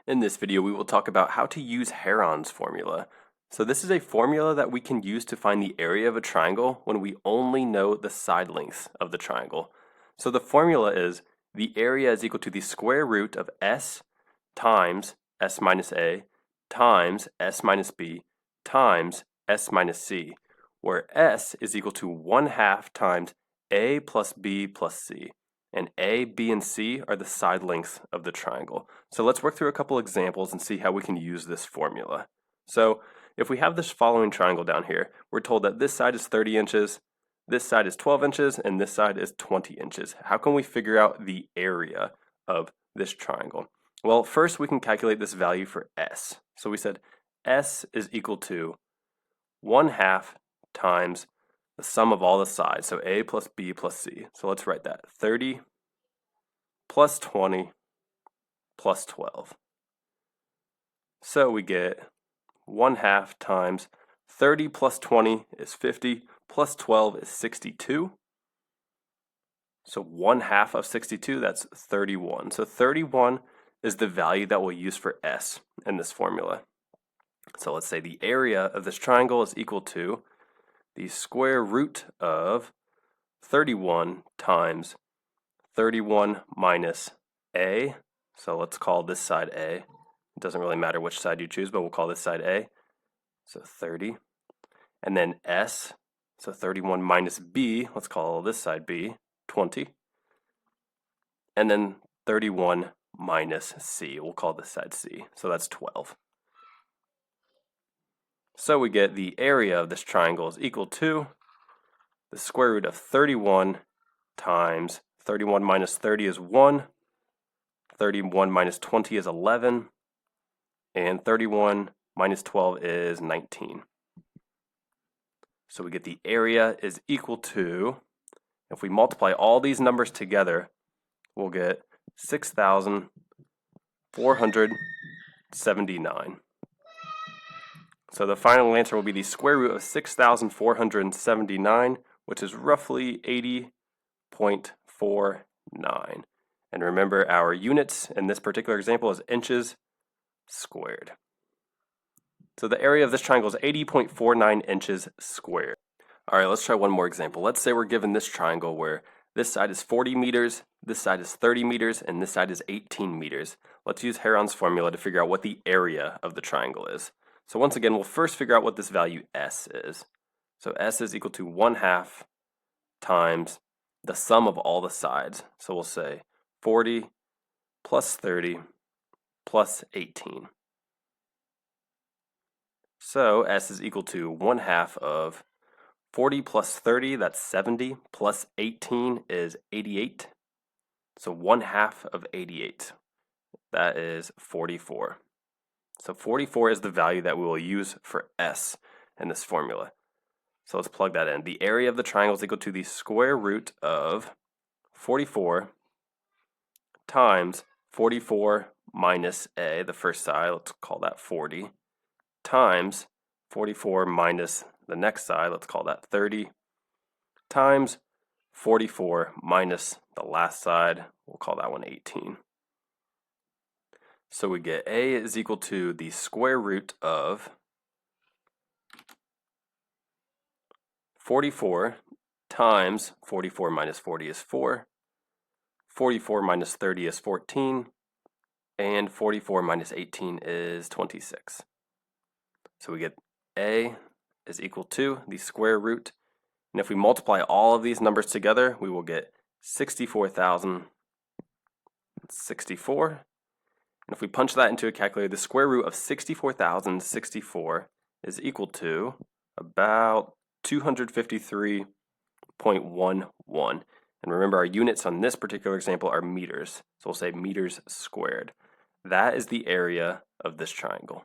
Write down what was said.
In this video, we will talk about how to use Heron's formula. So this is a formula that we can use to find the area of a triangle when we only know the side lengths of the triangle. So the formula is the area is equal to the square root of s times s minus a times s minus b times s minus c, where s is equal to 1/2 times a plus b plus c. And A, B, and C are the side lengths of the triangle. So let's work through a couple examples and see how we can use this formula. So if we have this following triangle down here, we're told that this side is 30 inches, this side is 12 inches, and this side is 20 inches. How can we figure out the area of this triangle? Well, first we can calculate this value for S. So we said S is equal to 1/2 times the sum of all the sides, so A plus B plus C. So let's write that. 30 plus 20 plus 12. So we get 1/2 times 30 plus 20 is 50, plus 12 is 62. So 1/2 of 62, that's 31. So 31 is the value that we'll use for S in this formula. So let's say the area of this triangle is equal to the square root of 31 times 31 minus a. So let's call this side a. It doesn't really matter which side you choose, but we'll call this side a. So 30. And then s, so 31 minus b, let's call this side b, 20. And then 31 minus c, we'll call this side c. So that's 12. So we get the area of this triangle is equal to the square root of 31 times 31 minus 30 is 1, 31 minus 20 is 11, and 31 minus 12 is 19. So we get the area is equal to, if we multiply all these numbers together, we'll get 6,479. So the final answer will be the square root of 6,479, which is roughly 80.49. And remember, our units in this particular example is inches squared. So the area of this triangle is 80.49 inches squared. All right, let's try one more example. Let's say we're given this triangle where this side is 40 meters, this side is 30 meters, and this side is 18 meters. Let's use Heron's formula to figure out what the area of the triangle is. So once again, we'll first figure out what this value S is. So S is equal to 1/2 times the sum of all the sides. So we'll say 40 plus 30 plus 18. So S is equal to 1/2 of 40 plus 30, that's 70, plus 18 is 88. So 1/2 of 88, that is 44. So 44 is the value that we will use for S in this formula. So let's plug that in. The area of the triangle is equal to the square root of 44 times 44 minus a, the first side, let's call that 40, times 44 minus the next side, let's call that 30, times 44 minus the last side, we'll call that one 18. So we get A is equal to the square root of 44 times 44 minus 40 is 4, 44 minus 30 is 14, and 44 minus 18 is 26. So we get A is equal to the square root, and if we multiply all of these numbers together, we will get 64,064. And if we punch that into a calculator, the square root of 64,064 is equal to about 253.11. And remember, our units on this particular example are meters. So we'll say meters squared. That is the area of this triangle.